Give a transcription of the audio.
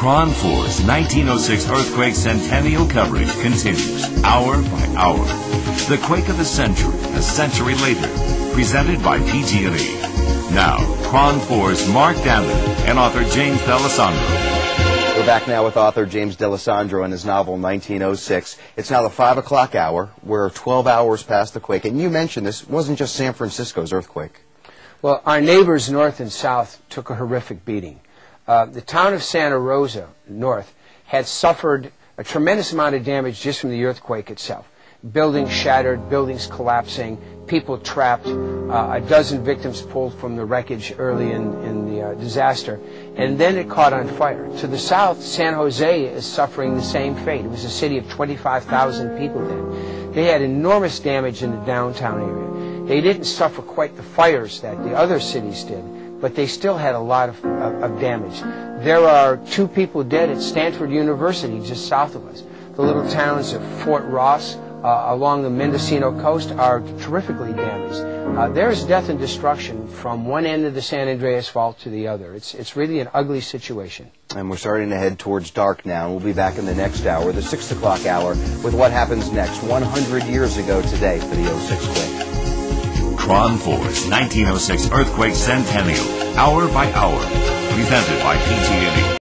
KRON 4's 1906 earthquake centennial coverage continues, hour by hour. The quake of the century, a century later, presented by PG&E. Now, KRON 4's Mark Danon and author James D'Alessandro. We're back now with author James D'Alessandro and his novel 1906. It's now the 5 o'clock hour. We're 12 hours past the quake. And you mentioned this wasn't just San Francisco's earthquake. Well, our neighbors north and south took a horrific beating. The town of Santa Rosa, north, had suffered a tremendous amount of damage just from the earthquake itself. Buildings shattered, buildings collapsing, people trapped, a dozen victims pulled from the wreckage early in the disaster, and then it caught on fire. To the south, San Jose is suffering the same fate. It was a city of 25,000 people then. They had enormous damage in the downtown area. They didn't suffer quite the fires that the other cities did, but they still had a lot of damage. There are 2 people dead at Stanford University just south of us. The little towns of Fort Ross along the Mendocino coast are terrifically damaged. There's death and destruction from one end of the San Andreas Fault to the other. It's really an ugly situation. And we're starting to head towards dark now. We'll be back in the next hour, the 6 o'clock hour, with what happens next 100 years ago today for the 06 quake. KRON 4's 1906 earthquake centennial, hour by hour, presented by PG&E.